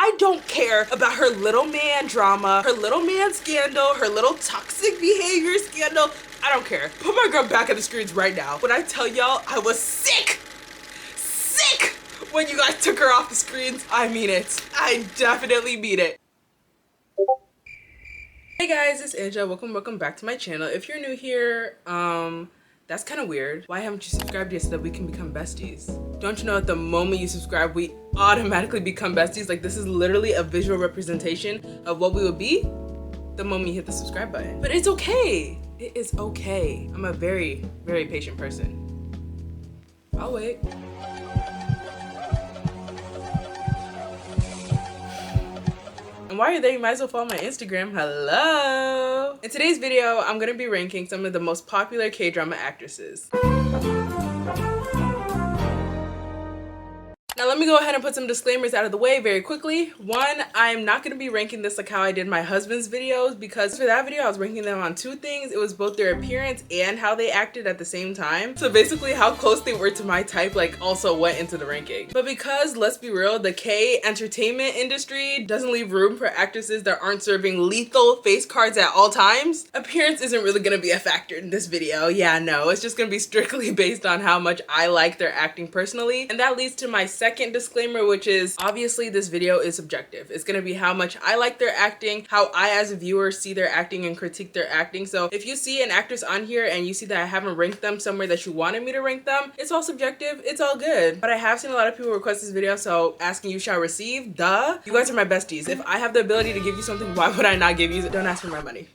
I don't care about her little man drama, her little man scandal, her little toxic behavior scandal. I don't care. Put my girl back on the screens right now. When I tell y'all I was sick when you guys took her off the screens, I mean it. I definitely mean it. Hey guys, it's Anja. Welcome back to my channel. If you're new here, that's kind of weird. Why haven't you subscribed yet so that we can become besties? Don't you know at the moment you subscribe, we automatically become besties? Like, this is literally a visual representation of what we would be the moment you hit the subscribe button. But it's okay. It is okay. I'm a very, very patient person. I'll wait. And while you're there, you might as well follow my Instagram. Hello! In today's video, I'm gonna be ranking some of the most popular K-drama actresses. Now let me go ahead and put some disclaimers out of the way very quickly. One, I'm not going to be ranking this like how I did my husband's videos, because for that video I was ranking them on two things. It was both their appearance and how they acted at the same time. So basically how close they were to my type like also went into the ranking. But because, let's be real, the K entertainment industry doesn't leave room for actresses that aren't serving lethal face cards at all times, appearance isn't really going to be a factor in this video. Yeah, no, it's just going to be strictly based on how much I like their acting personally. And that leads to my second disclaimer, which is obviously this video is subjective. It's going to be how much I like their acting, how I as a viewer see their acting and critique their acting. So if you see an actress on here and you see that I haven't ranked them somewhere that you wanted me to rank them, it's all subjective. It's all good. But I have seen a lot of people request this video, so asking you shall receive. Duh. You guys are my besties. If I have the ability to give you something, why would I not give you? Don't ask for my money.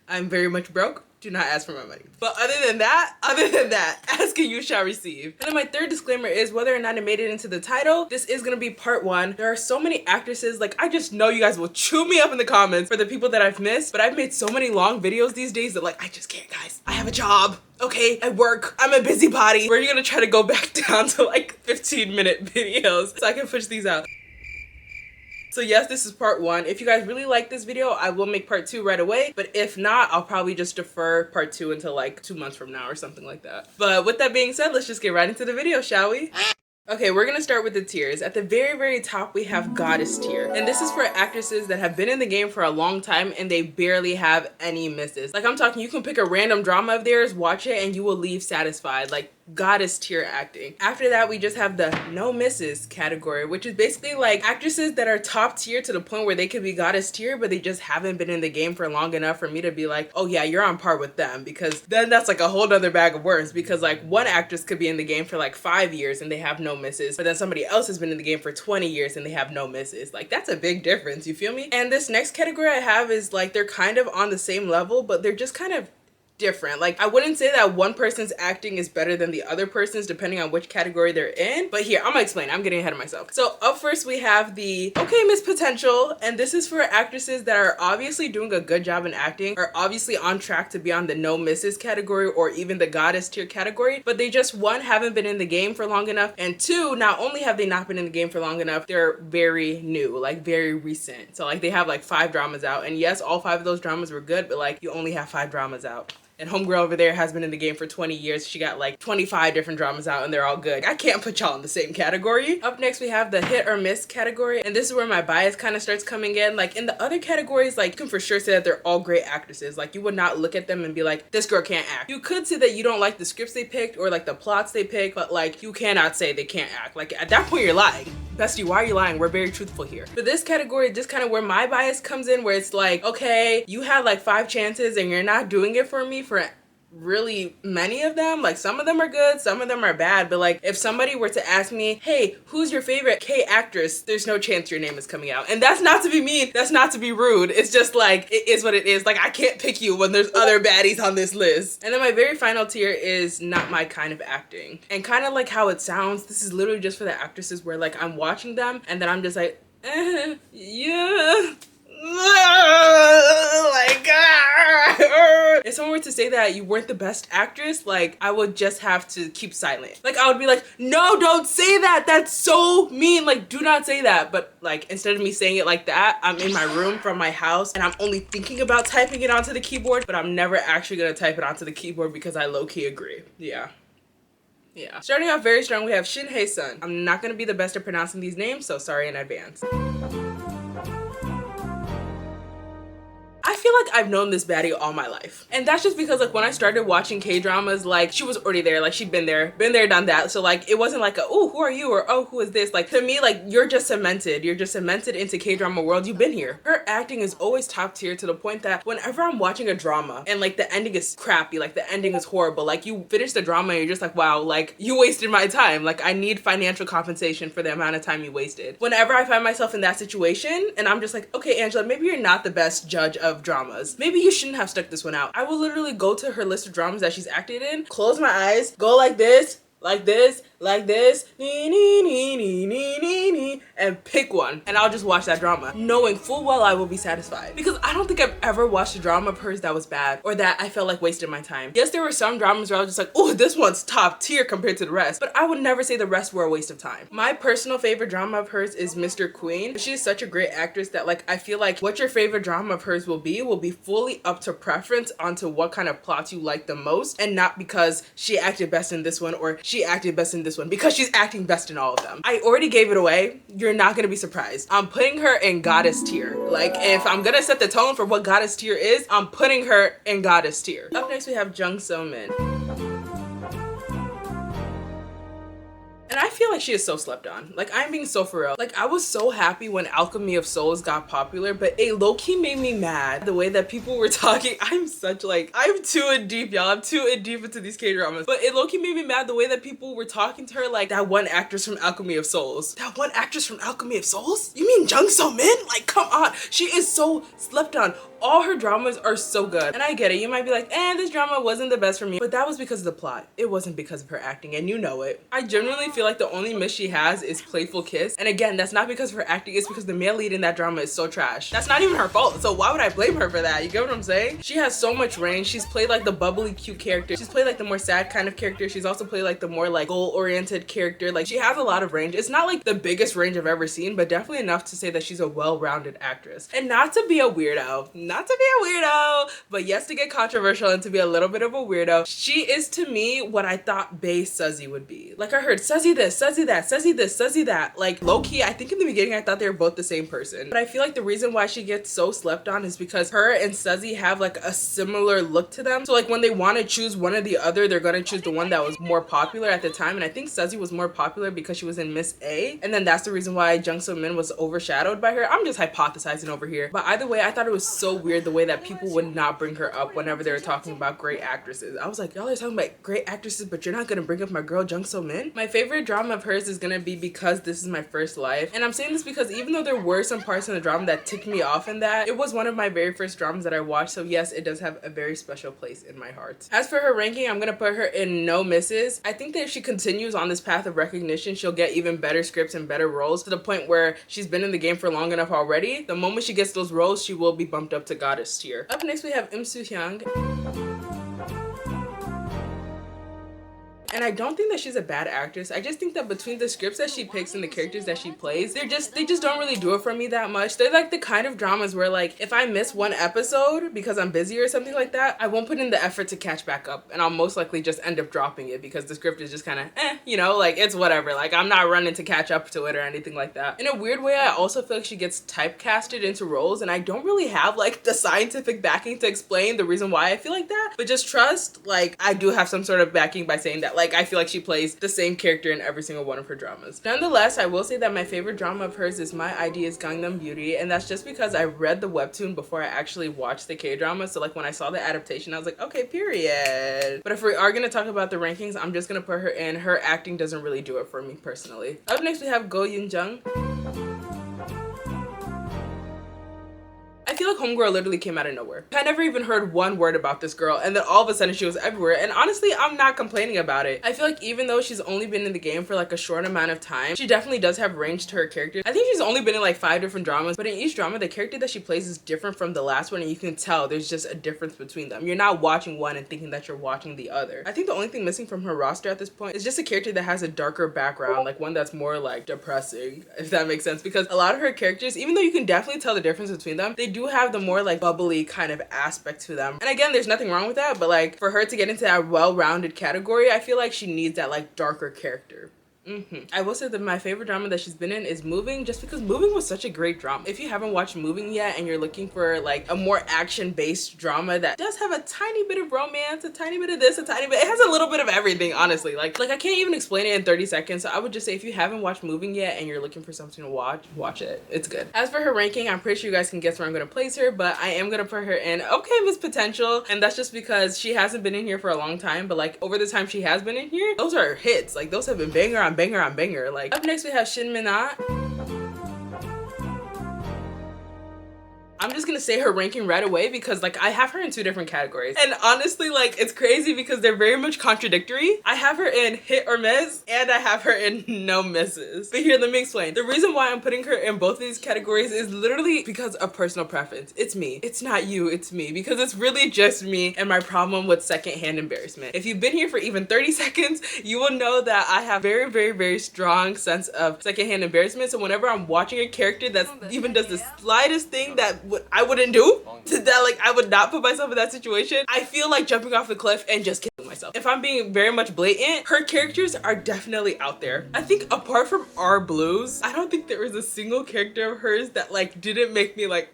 I'm very much broke. Do not ask for my money. But other than that, asking you shall receive. And then my third disclaimer is whether or not it made it into the title, this is gonna be part one. There are so many actresses, like I just know you guys will chew me up in the comments for the people that I've missed, but I've made so many long videos these days that like, I just can't, guys. I have a job, okay? I work, I'm a busybody. We're gonna try to go back down to like 15-minute videos so I can push these out. So yes, this is part one. If you guys really like this video, I will make part two right away. But if not, I'll probably just defer part two until like 2 months from now or something like that. But with that being said, let's just get right into the video, shall we? Okay, we're gonna start with the tiers. At the very, very top, we have Goddess tier. And this is for actresses that have been in the game for a long time and they barely have any misses. Like I'm talking, you can pick a random drama of theirs, watch it, and you will leave satisfied. Like Goddess tier acting. After that, we just have the no misses category, which is basically like actresses that are top tier to the point where they could be Goddess tier, but they just haven't been in the game for long enough for me to be like, oh yeah, you're on par with them, because then that's like a whole nother bag of words, because like one actress could be in the game for like 5 years and they have no misses, but then somebody else has been in the game for 20 years and they have no misses. Like that's a big difference, you feel me? And this next category I have is like they're kind of on the same level, but they're just kind of different. Like I wouldn't say that one person's acting is better than the other person's depending on which category they're in, but here I'm gonna explain. I'm getting ahead of myself. So up first we have the okay Miss Potential, and this is for actresses that are obviously doing a good job in acting, are obviously on track to be on the no misses category or even the Goddess tier category, but they just, one, haven't been in the game for long enough, and two, not only have they not been in the game for long enough, they're very new, like very recent. So like they have like 5 dramas out, and yes, all 5 of those dramas were good, but like you only have 5 dramas out. And homegirl over there has been in the game for 20 years. She got like 25 different dramas out and they're all good. I can't put y'all in the same category. Up next, we have the hit or miss category. And this is where my bias kind of starts coming in. Like in the other categories, like you can for sure say that they're all great actresses. Like you would not look at them and be like, this girl can't act. You could say that you don't like the scripts they picked or like the plots they picked, but like you cannot say they can't act. Like at that point, you're lying. Bestie, why are you lying? We're very truthful here. But this category is just kind of where my bias comes in, where it's like, okay, you had like 5 chances and you're not doing it for me for really many of them. Like some of them are good, some of them are bad, but like if somebody were to ask me, hey, who's your favorite K actress, there's no chance your name is coming out. And that's not to be mean, that's not to be rude, it's just like it is what it is. Like I can't pick you when there's other baddies on this list. And then my very final tier is not my kind of acting, and kind of like how it sounds, this is literally just for the actresses where like I'm watching them and then I'm just like yeah. Like, if someone were to say that you weren't the best actress, like I would just have to keep silent. Like I would be like, no, don't say that, that's so mean, like do not say that. But like instead of me saying it like that, I'm in my room from my house and I'm only thinking about typing it onto the keyboard, but I'm never actually gonna type it onto the keyboard because I low-key agree. Yeah. Yeah. Starting off very strong, we have Shin Hyesun. I'm not gonna be the best at pronouncing these names, so sorry in advance. I feel like I've known this baddie all my life. And that's just because like when I started watching K-dramas, like she was already there, like she'd been there, done that. So like it wasn't like a, oh, who are you? Or oh, who is this? Like to me, like you're just cemented into K-drama world. You've been here. Her acting is always top tier to the point that whenever I'm watching a drama and like the ending is crappy, like the ending is horrible, like you finish the drama and you're just like, wow, like you wasted my time. Like I need financial compensation for the amount of time you wasted. Whenever I find myself in that situation and I'm just like, okay, Angela, maybe you're not the best judge of dramas. Maybe you shouldn't have stuck this one out. I will literally go to her list of dramas that she's acted in, close my eyes, go like this, like this, like this, and pick one, and I'll just watch that drama, knowing full well I will be satisfied. Because I don't think I've ever watched a drama of hers that was bad, or that I felt like wasted my time. Yes, there were some dramas where I was just like, oh, this one's top tier compared to the rest, but I would never say the rest were a waste of time. My personal favorite drama of hers is Mr. Queen. She's such a great actress that like, I feel like what your favorite drama of hers will be fully up to preference onto what kind of plots you like the most, and not because she acted best in this one or she acted best in this one, because she's acting best in all of them. I already gave it away. You're not gonna be surprised. I'm putting her in goddess tier. Like if I'm gonna set the tone for what goddess tier is, I'm putting her in goddess tier. Up next we have Jung So Min. And I feel like she is so slept on. Like I'm being so for real. Like I was so happy when Alchemy of Souls got popular, but it low-key made me mad the way that people were talking. I'm too in deep, y'all. I'm too in deep into these K-dramas. But it low-key made me mad the way that people were talking to her like that one actress from Alchemy of Souls. That one actress from Alchemy of Souls? You mean Jung So Min? Like come on. She is so slept on. All her dramas are so good. And I get it. You might be like, this drama wasn't the best for me. But that was because of the plot. It wasn't because of her acting, and you know it. I genuinely feel like the only miss she has is Playful Kiss. And again, that's not because of her acting. It's because the male lead in that drama is so trash. That's not even her fault. So why would I blame her for that? You get what I'm saying? She has so much range. She's played like the bubbly, cute character. She's played like the more sad kind of character. She's also played like the more like goal-oriented character. Like she has a lot of range. It's not like the biggest range I've ever seen, but definitely enough to say that she's a well-rounded actress. And not to be a weirdo, but yes, to get controversial and to be a little bit of a weirdo, she is to me what I thought Bae Suzy would be. Like I heard Suzy this, Suzy that, Suzy this, Suzy that. Like low-key, I think in the beginning I thought they were both the same person. But I feel like the reason why she gets so slept on is because her and Suzy have like a similar look to them. So like when they want to choose one or the other, they're gonna choose the one that was more popular at the time. And I think Suzy was more popular because she was in Miss A. And then that's the reason why Jung So Min was overshadowed by her. I'm just hypothesizing over here. But either way, I thought it was so weird the way that people would not bring her up whenever they were talking about great actresses. I was like, y'all are talking about great actresses, but you're not gonna bring up my girl Jung So Min? My favorite drama of hers is gonna be Because This Is My First Life. And I'm saying this because even though there were some parts in the drama that ticked me off in that, it was one of my very first dramas that I watched. So yes, it does have a very special place in my heart. As for her ranking, I'm gonna put her in no misses. I think that if she continues on this path of recognition, she'll get even better scripts and better roles to the point where she's been in the game for long enough already. The moment she gets those roles, she will be bumped up to goddess tier. Up next, we have Soo Hyang. And I don't think that she's a bad actress. I just think that between the scripts that she picks and the characters that she plays, they just don't really do it for me that much. They're like the kind of dramas where like if I miss one episode because I'm busy or something like that, I won't put in the effort to catch back up, and I'll most likely just end up dropping it because the script is just kind of you know, like it's whatever. Like I'm not running to catch up to it or anything like that. In a weird way, I also feel like she gets typecasted into roles, and I don't really have like the scientific backing to explain the reason why I feel like that, but just trust, like I do have some sort of backing by saying that like I feel like she plays the same character in every single one of her dramas. Nonetheless, I will say that my favorite drama of hers is My ID is Gangnam Beauty, and that's just because I read the webtoon before I actually watched the K-drama. So like when I saw the adaptation, I was like, okay, period. But if we are gonna talk about the rankings, I'm just gonna put her in. Her acting doesn't really do it for me personally. Up next, we have Go Younjung. I feel like Homegirl literally came out of nowhere. I never even heard one word about this girl, and then all of a sudden she was everywhere, and honestly, I'm not complaining about it. I feel like even though she's only been in the game for like a short amount of time, she definitely does have range to her character. I think she's only been in like 5 different dramas, but in each drama, the character that she plays is different from the last one, and you can tell there's just a difference between them. You're not watching one and thinking that you're watching the other. I think the only thing missing from her roster at this point is just a character that has a darker background, like one that's more like depressing, if that makes sense, because a lot of her characters, even though you can definitely tell the difference between them, they do do have the more like bubbly kind of aspect to them. And again, there's nothing wrong with that, but like for her to get into that well-rounded category, I feel like she needs that like darker character. I will say that my favorite drama that she's been in is Moving, just because Moving was such a great drama. If you haven't watched Moving yet and you're looking for like a more action-based drama that does have a tiny bit of romance, a tiny bit of this, a tiny bit, it has a little bit of everything, honestly. Like I can't even explain it in 30 seconds. So I would just say if you haven't watched Moving yet and you're looking for something to watch it. It's good. As for her ranking, I'm pretty sure you guys can guess where I'm gonna place her, but I am gonna put her in okay Miss Potential, and that's just because she hasn't been in here for a long time, but like over the time she has been in here, those are hits. Like those have been banger on banger on banger. Like up next we have Shin Min Ah. I'm just gonna say her ranking right away because like I have her in 2 different categories, and honestly like it's crazy because they're very much contradictory. I have her in hit or miss and I have her in no misses. But here, let me explain. The reason why I'm putting her in both of these categories is literally because of personal preference. It's me. It's not you, it's me, because it's really just me and my problem with secondhand embarrassment. If you've been here for even 30 seconds, you will know that I have very strong sense of secondhand embarrassment. So whenever I'm watching a character that even does the slightest thing that I wouldn't do, that like I would not put myself in that situation, I feel like jumping off the cliff and just killing myself. If I'm being very much blatant, her characters are definitely out there. I think apart from Our Blues, I don't think there was a single character of hers that like didn't make me like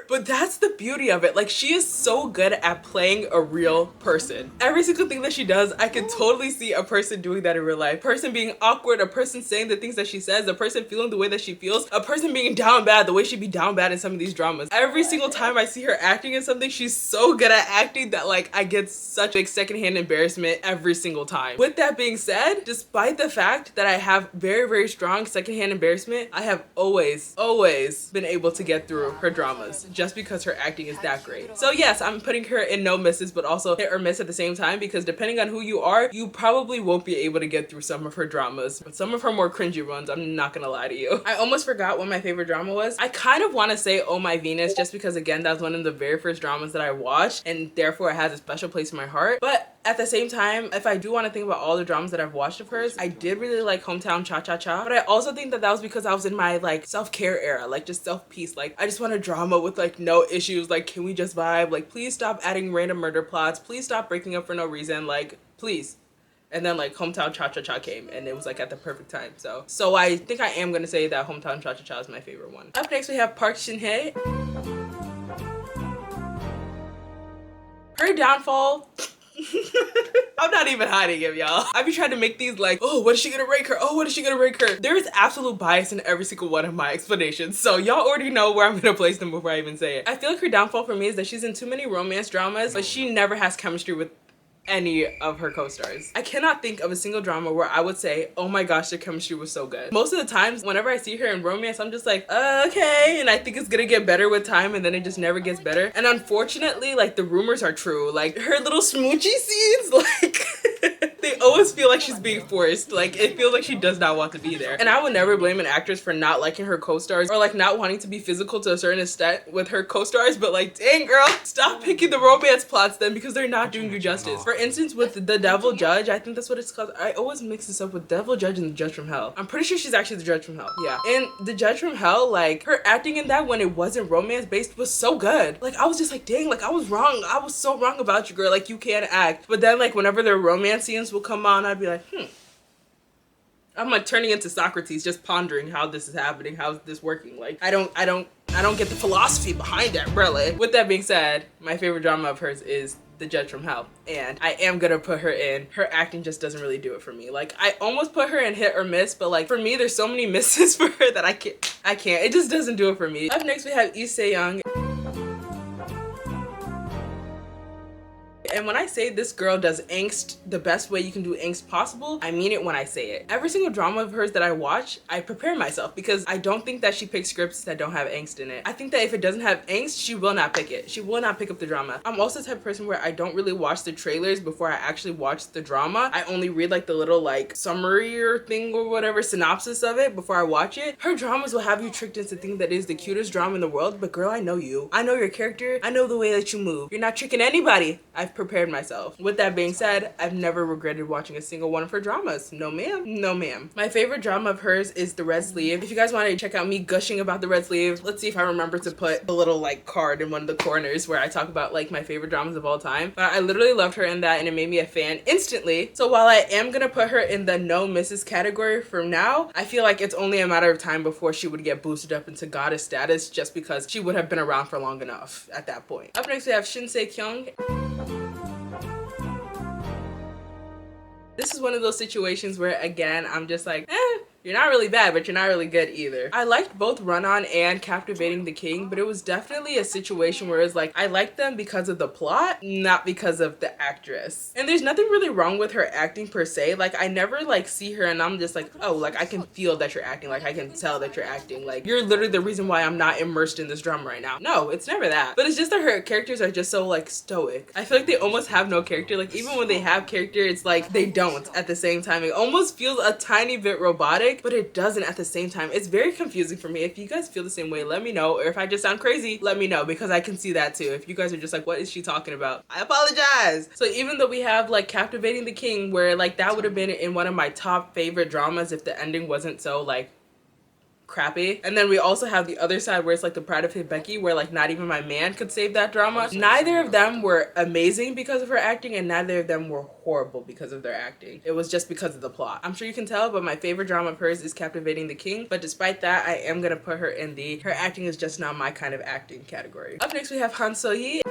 but that's the beauty of it. Like she is so good at playing a real person. Every single thing that she does, I can totally see a person doing that in real life. A person being awkward, a person saying the things that she says, a person feeling the way that she feels, a person being down bad the way she'd be down bad in some of these dramas. Every single time I see her acting in something, she's so good at acting that like I get such a secondhand embarrassment every single time. With that being said, despite the fact that I have very strong secondhand embarrassment, I have always been able to get through her dramas just because her acting is that great. So yes, I'm putting her in no misses, but also hit or miss at the same time, because depending on who you are, you probably won't be able to get through some of her dramas. But some of her more cringy ones, I'm not gonna lie to you. I almost forgot what my favorite drama was. I kind of want to say Oh My Venus, just because again, that was one of the very first dramas that I watched, and therefore it has a special place in my heart. But at the same time, if I do want to think about all the dramas that I've watched of hers, I did really like Hometown Cha-Cha-Cha, but I also think that that was because I was in my like self-care era, like just self-peace. Like I just want a drama with like no issues. Like, can we just vibe? Like, please stop adding random murder plots. Please stop breaking up for no reason. Like, please. And then like Hometown Cha-Cha-Cha came, and it was like at the perfect time. So I think I am gonna say that Hometown Cha-Cha-Cha is my favorite one. Up next we have Park Shin Hye. Her downfall. I'm not even hiding it, y'all. I be trying to make these like, oh, what is she gonna rank her? Oh, what is she gonna rank her? There is absolute bias in every single one of my explanations, so y'all already know where I'm gonna place them before I even say it. I feel like her downfall for me is that she's in too many romance dramas, but she never has chemistry with any of her co-stars. I cannot think of a single drama where I would say, oh my gosh, their chemistry was so good. Most of the times, whenever I see her in romance, I'm just like, okay, and I think it's gonna get better with time, and then it just never gets better. And unfortunately, like, the rumors are true. Like, her little smoochy scenes, like, they always feel like she's being forced. Like, it feels like she does not want to be there. And I would never blame an actress for not liking her co-stars or like not wanting to be physical to a certain extent with her co-stars, but like, dang girl, stop picking the romance plots then, because they're not doing you justice. For instance, with The Devil Judge, I think that's what it's called. I always mix this up with Devil Judge and The Judge from Hell. I'm pretty sure she's actually the Judge from Hell. Yeah. And The Judge from Hell, like, her acting in that when it wasn't romance based was so good. Like, I was just like, dang, like, I was wrong. I was so wrong about you, girl. Like, you can't act. But then, like, whenever their romance scenes will come on, I'd be like, I'm like turning into Socrates, just pondering how this is happening, how's this working. Like, I don't get the philosophy behind it, really. With that being said, my favorite drama of hers is The Judge from Hell, and I am gonna put her in. Her acting just doesn't really do it for me. Like, I almost put her in hit or miss, but like for me, there's so many misses for her that I can't. It just doesn't do it for me. Up next, we have Seyoung. And when I say this girl does angst the best way you can do angst possible, I mean it when I say it. Every single drama of hers that I watch, I prepare myself, because I don't think that she picks scripts that don't have angst in it. I think that if it doesn't have angst, she will not pick it. She will not pick up the drama. I'm also the type of person where I don't really watch the trailers before I actually watch the drama. I only read like the little like summary or thing or whatever synopsis of it before I watch it. Her dramas will have you tricked into thinking that it is the cutest drama in the world, but girl, I know you. I know your character. I know the way that you move. You're not tricking anybody. I've prepared myself. With that being said, I've never regretted watching a single one of her dramas. No ma'am, no ma'am. My favorite drama of hers is The Red Sleeve. If you guys want to check out me gushing about The Red Sleeve, let's see if I remember to put a little like card in one of the corners where I talk about like my favorite dramas of all time. But I literally loved her in that and it made me a fan instantly. So while I am gonna put her in the no misses category from now, I feel like it's only a matter of time before she would get boosted up into goddess status just because she would have been around for long enough at that point. Up next we have Shin Sae Kyeong. This is one of those situations where again I'm just like, you're not really bad, but you're not really good either. I liked both Run On and Captivating the King, but it was definitely a situation where it's like, I liked them because of the plot, not because of the actress. And there's nothing really wrong with her acting per se. Like, I never like see her and I'm just like, oh, like I can feel that you're acting. Like I can tell that you're acting. Like you're literally the reason why I'm not immersed in this drama right now. No, it's never that. But it's just that her characters are just so like stoic. I feel like they almost have no character. Like even when they have character, it's like they don't at the same time. It almost feels a tiny bit robotic, but it doesn't at the same time. It's very confusing for me. If you guys feel the same way, let me know. Or if I just sound crazy, let me know because I can see that too. If you guys are just like, what is she talking about? I apologize. So even though we have like Captivating the King, where like that would have been in one of my top favorite dramas if the ending wasn't so like crappy. And then we also have the other side where it's like The Pride of Hibeki, where like not even my man could save that drama. Neither of them were amazing because of her acting and neither of them were horrible because of their acting. It was just because of the plot. I'm sure you can tell, but my favorite drama of hers is Captivating the King. But despite that, I am gonna put her in the her acting is just not my kind of acting category. Up next we have So Hee.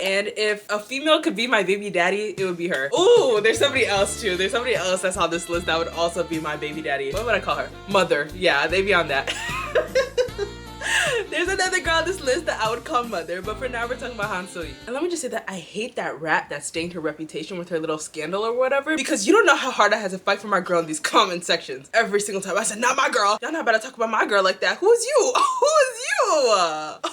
And if a female could be my baby daddy, it would be her. Ooh, there's somebody else too. There's somebody else that's on this list that would also be my baby daddy. What would I call her? Mother. Yeah, they be on that. There's another girl on this list that I would call Mother, but for now we're talking about So Hee. And let me just say that I hate that rat that stained her reputation with her little scandal or whatever, because you don't know how hard I had to fight for my girl in these comment sections. Every single time I said, not my girl. Y'all not about to talk about my girl like that. Who is you? Who is you?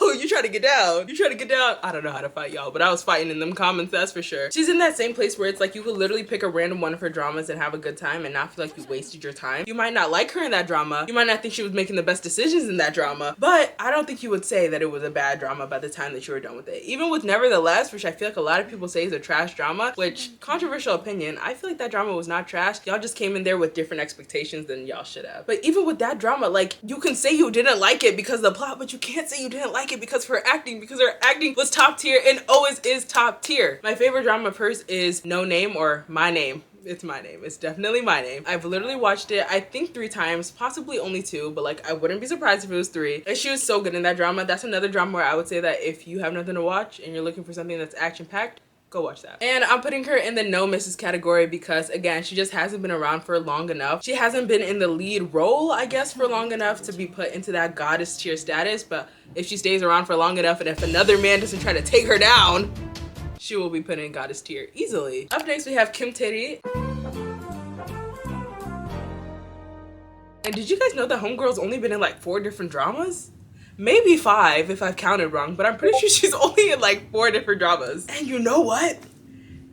Oh, you trying to get down. You trying to get down? I don't know how to fight y'all, but I was fighting in them comments, that's for sure. She's in that same place where it's like you could literally pick a random one of her dramas and have a good time and not feel like you wasted your time. You might not like her in that drama. You might not think she was making the best decisions in that drama, but I don't think you would say that it was a bad drama by the time that you were done with it. Even with Nevertheless, which I feel like a lot of people say is a trash drama, which, controversial opinion, I feel like that drama was not trash. Y'all just came in there with different expectations than y'all should have. But even with that drama, like, you can say you didn't like it because of the plot, but you can't say you didn't like it because of her acting, because her acting was top tier and always is top tier. My favorite drama of hers is No Name, or My Name. It's My Name. It's definitely My Name. I've literally watched it, I think 3 times, possibly only 2, but like I wouldn't be surprised if it was 3. And she was so good in that drama. That's another drama where I would say that if you have nothing to watch and you're looking for something that's action-packed, go watch that. And I'm putting her in the no misses category because again, she just hasn't been around for long enough. She hasn't been in the lead role, I guess, for long enough to be put into that goddess tier status. But if she stays around for long enough and if another man doesn't try to take her down, she will be put in goddess tier easily. Up next we have Tae Ri. And did you guys know that Homegirl's only been in like 4 different dramas? Maybe 5 if I've counted wrong, but I'm pretty sure she's only in like 4 different dramas. And you know what?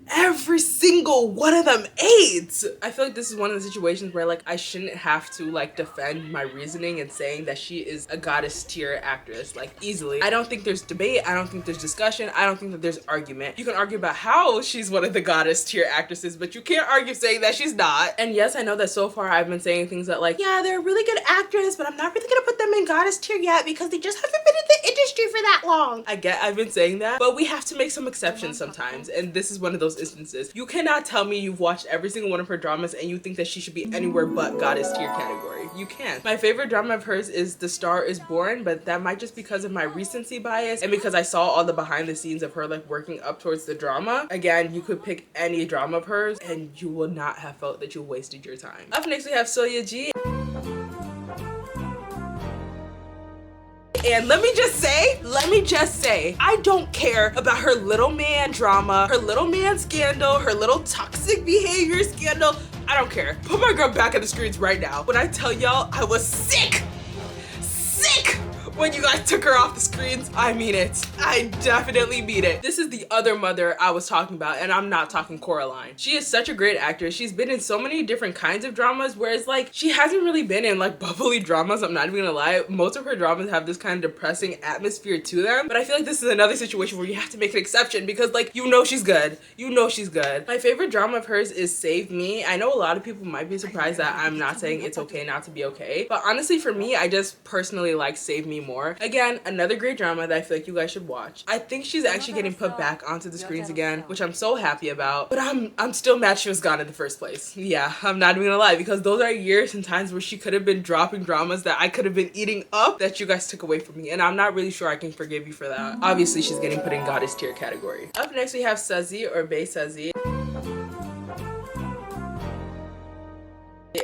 Every single one of them aids. I feel like this is one of the situations where like I shouldn't have to like defend my reasoning and saying that she is a goddess tier actress like easily. I don't think there's debate. I don't think there's discussion. I don't think that there's argument. You can argue about how she's one of the goddess tier actresses, but you can't argue saying that she's not. And yes, I know that so far I've been saying things that like, yeah, they're a really good actress, but I'm not really gonna put them in goddess tier yet because they just haven't been in the industry for that long. I get I've been saying that, but we have to make some exceptions sometimes, and this is one of those instances. You cannot tell me you've watched every single one of her dramas and you think that she should be anywhere but goddess tier category. You can't. My favorite drama of hers is The Star Is Born, but that might just because of my recency bias and because I saw all the behind the scenes of her like working up towards the drama. Again, you could pick any drama of hers and you will not have felt that you wasted your time. Up next we have Seo Yeji. And let me just say, I don't care about her little man drama, her little man scandal, her little toxic behavior scandal. I don't care. Put my girl back in the streets right now. When I tell y'all I was sick when you guys took her off the screens. I mean it. I definitely mean it. This is the other mother I was talking about, and I'm not talking Coraline. She is such a great actress. She's been in so many different kinds of dramas, whereas like she hasn't really been in like bubbly dramas. I'm not even gonna lie. Most of her dramas have this kind of depressing atmosphere to them, but I feel like this is another situation where you have to make an exception because like you know she's good. You know she's good. My favorite drama of hers is Save Me. I know a lot of people might be surprised that I'm not saying it's okay not to be okay, but honestly for me, I just personally like Save Me more. Again, another great drama that I feel like you guys should watch. I think she's actually getting put back onto the screens again, which I'm so happy about, but I'm still mad she was gone in the first place. Yeah, I'm not even gonna lie, because those are years and times where she could have been dropping dramas that I could have been eating up that you guys took away from me, and I'm not really sure I can forgive you for that. Obviously, she's getting put in goddess tier category. Up next, we have Suzy or Bae Suzy.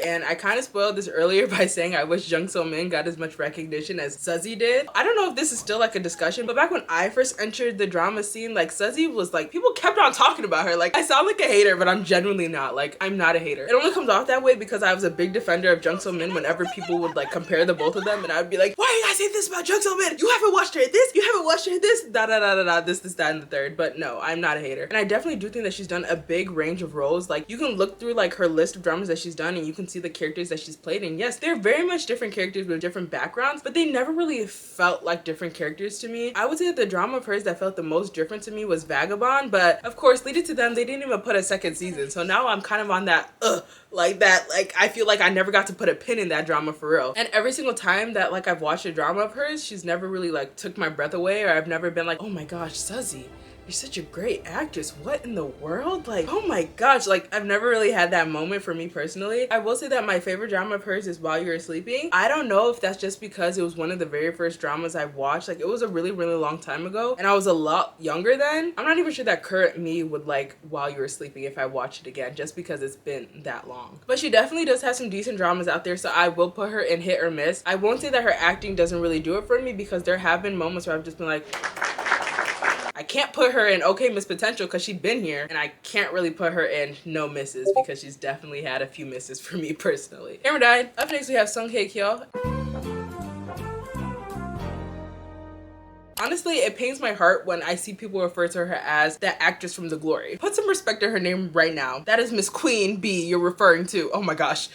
And I kind of spoiled this earlier by saying I wish Jung So Min got as much recognition as Suzy did. I don't know if this is still like a discussion, but back when I first entered the drama scene, like Suzy was like, people kept on talking about her. Like I sound like a hater, but I'm genuinely not. Like I'm not a hater. It only comes off that way because I was a big defender of Jung So Min whenever people would like compare the both of them, and I would be like, why are you guys saying this about Jung So Min? You haven't watched her at this, you haven't watched her at this, da da da da da, this, that, and the third. But no, I'm not a hater. And I definitely do think that she's done a big range of roles. Like you can look through like her list of dramas that she's done and you can see the characters that she's played, and yes, they're very much different characters with different backgrounds, but they never really felt like different characters to me. I would say that the drama of hers that felt the most different to me was Vagabond, but of course leading to them, they didn't even put a second season, so now I'm kind of on that like I feel like I never got to put a pin in that drama for real. And every single time that like I've watched a drama of hers, she's never really like took my breath away, or I've never been like, oh my gosh, Suzy, you're such a great actress, what in the world? Like, oh my gosh, like I've never really had that moment for me personally. I will say that my favorite drama of hers is While You Were Sleeping. I don't know if that's just because it was one of the very first dramas I watched. Like it was a really long time ago and I was a lot younger then. I'm not even sure that current me would like While You Were Sleeping if I watched it again, just because it's been that long. But she definitely does have some decent dramas out there, so I will put her in hit or miss. I won't say that her acting doesn't really do it for me, because there have been moments where I've just been like, I can't put her in Okay Miss Potential because she's been here, and I can't really put her in No Misses because she's definitely had a few misses for me personally. Camera died. Up next we have Song Hyekyo. Honestly, it pains my heart when I see people refer to her as that actress from The Glory. Put some respect to her name right now. That is Miss Queen B you're referring to. Oh my gosh.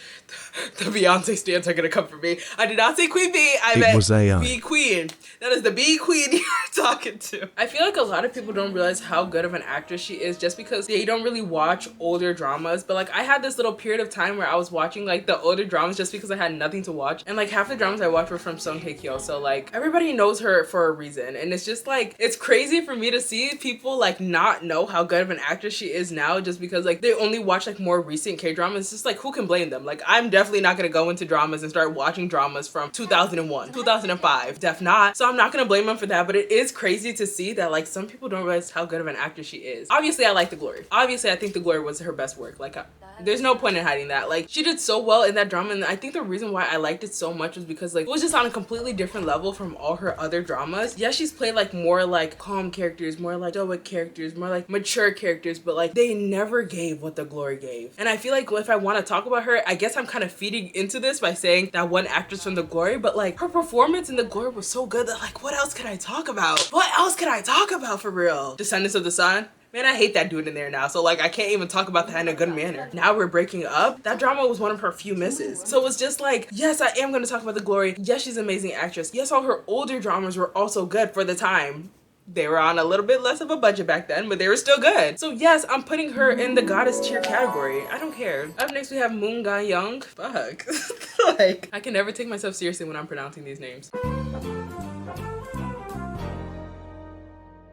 The Beyonce stans are gonna come for me. I did not say Queen B, I meant B Queen. That is the B Queen you're talking to. I feel like a lot of people don't realize how good of an actress she is just because they don't really watch older dramas. But like I had this little period of time where I was watching like the older dramas just because I had nothing to watch. And like half the dramas I watched were from Song Hyekyo. So like everybody knows her for a reason. And it's just like, it's crazy for me to see people like not know how good of an actress she is now just because like they only watch like more recent K-dramas. It's just like, who can blame them? Like I'm definitely not gonna go into dramas and start watching dramas from 2001, 2005. Def not. So I'm not gonna blame them for that, but it is crazy to see that like some people don't realize how good of an actress she is. Obviously I like The Glory. Obviously I think The Glory was her best work. Like there's no point in hiding that. Like she did so well in that drama, and I think the reason why I liked it so much was because like it was just on a completely different level from all her other dramas. Yeah, she's played like more like calm characters, more like stoic characters, more like mature characters, but like they never gave what The Glory gave. And I feel like if I want to talk about her, I guess I'm kind of feeding into this by saying that one actress from The Glory, but like her performance in The Glory was so good that like what else could I talk about? What else could I talk about for real? Descendants of the Sun? Man, I hate that dude in there now. So like I can't even talk about that in a good manner. Now We're Breaking Up. That drama was one of her few misses. So it's just like, yes, I am gonna talk about The Glory. Yes, she's an amazing actress. Yes, all her older dramas were also good for the time. They were on a little bit less of a budget back then, but they were still good. So yes, I'm putting her in the goddess tier category. I don't care. Up next we have Moon Ga Young. Fuck. Like, I can never take myself seriously when I'm pronouncing these names.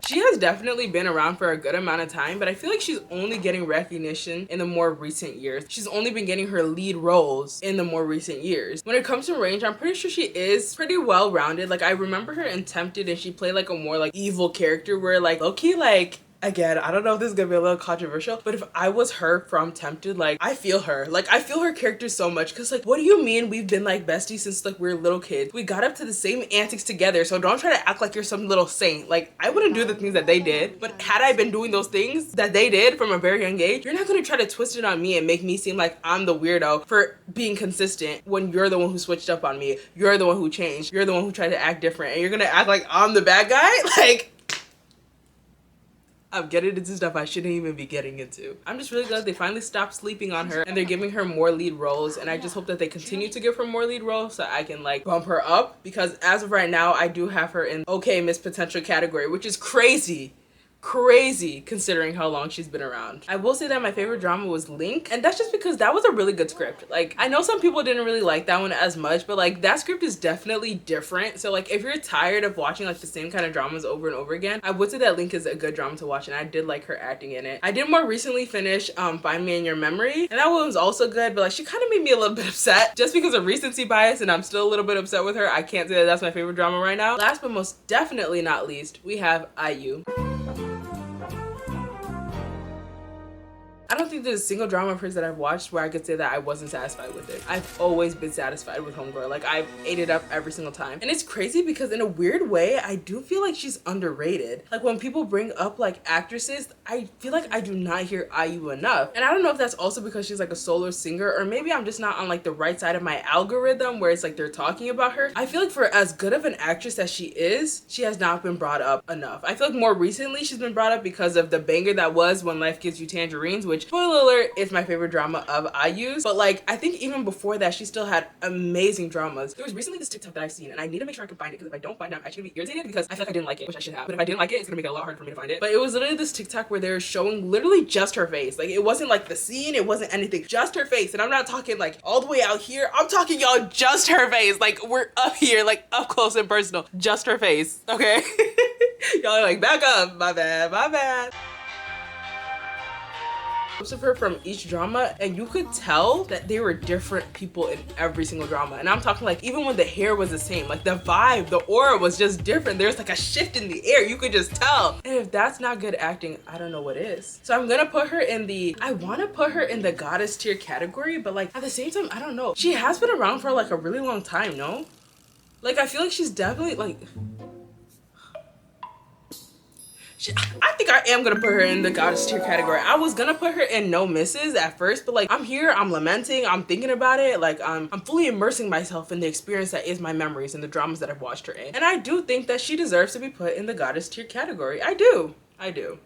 She has definitely been around for a good amount of time, but I feel like she's only getting recognition in the more recent years. She's only been getting her lead roles in the more recent years. When it comes to range, I'm pretty sure she is pretty well-rounded. Like I remember her in Tempted and she played like a more like evil character where like low-key like again, I don't know if this is gonna be a little controversial, but if I was her from Tempted, like, I feel her. Like, I feel her character so much, because, like, what do you mean we've been, like, besties since, like, we were little kids? We got up to the same antics together, so don't try to act like you're some little saint. Like, I wouldn't do the things that they did, but had I been doing those things that they did from a very young age, you're not gonna try to twist it on me and make me seem like I'm the weirdo for being consistent when you're the one who switched up on me. You're the one who changed. You're the one who tried to act different, and you're gonna act like I'm the bad guy? Like, I'm getting into stuff I shouldn't even be getting into. I'm just really glad they finally stopped sleeping on her and they're giving her more lead roles, and I just hope that they continue to give her more lead roles so I can like bump her up, because as of right now I do have her in okay Miss Potential category, which is crazy considering how long she's been around. I will say that my favorite drama was Link, and that's just because that was a really good script. Like, I know some people didn't really like that one as much, but like that script is definitely different. So like if you're tired of watching like the same kind of dramas over and over again, I would say that Link is a good drama to watch, and I did like her acting in it. I did more recently finish Find Me in Your Memory, and that one was also good, but like she kind of made me a little bit upset just because of recency bias, and I'm still a little bit upset with her. I can't say that that's my favorite drama right now. Last but most definitely not least, we have IU. I don't think there's a single drama of hers that I've watched where I could say that I wasn't satisfied with it. I've always been satisfied with Homegirl. Like, I've ate it up every single time. And it's crazy because in a weird way, I do feel like she's underrated. Like, when people bring up like actresses, I feel like I do not hear IU enough. And I don't know if that's also because she's like a solo singer, or maybe I'm just not on like the right side of my algorithm where it's like they're talking about her. I feel like for as good of an actress as she is, she has not been brought up enough. I feel like more recently she's been brought up because of the banger that was When Life Gives You Tangerines, which, spoiler alert, is my favorite drama of IU's. But like, I think even before that, she still had amazing dramas. There was recently this TikTok that I've seen, and I need to make sure I can find it, because if I don't find it, I'm actually gonna be irritated because I feel like I didn't like it, which I should have. But if I didn't like it, it's gonna make it a lot harder for me to find it. But it was literally this TikTok where they're showing literally just her face. Like, it wasn't like the scene, it wasn't anything, just her face. And I'm not talking like all the way out here. I'm talking, y'all, just her face. Like, we're up here, like up close and personal. Just her face, okay? Y'all are like, back up, my bad, my bad. Of her from each drama, and you could tell that they were different people in every single drama. And I'm talking like even when the hair was the same, like the vibe, the aura was just different. There's like a shift in the air, you could just tell. And if that's not good acting, I don't know what is. So I'm gonna put her in the, I want to put her in the goddess tier category, but like at the same time, I don't know, she has been around for like a really long time, no? Like, I feel like she's definitely like, I think I am gonna put her in the goddess tier category. I was gonna put her in no misses at first, but like I'm here, I'm lamenting, I'm thinking about it, like I'm fully immersing myself in the experience that is my memories and the dramas that I've watched her in. And I do think that she deserves to be put in the goddess tier category. I do.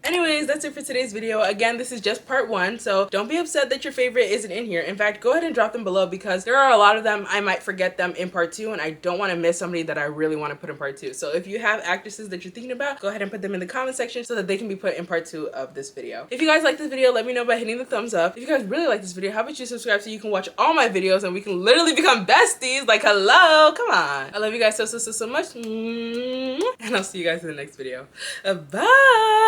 Anyways, that's it for today's video. Again, this is just part 1, so don't be upset that your favorite isn't in here. In fact, go ahead and drop them below, because there are a lot of them I might forget them in part 2, and I don't want to miss somebody that I really want to put in part 2. So if you have actresses that you're thinking about, go ahead and put them in the comment section so that they can be put in part 2 of this video. If you guys like this video, let me know by hitting the thumbs up. If you guys really like this video, how about you subscribe so you can watch all my videos and we can literally become besties? Like, hello, come on. I love you guys so much. And I'll see you guys in the next video. Bye.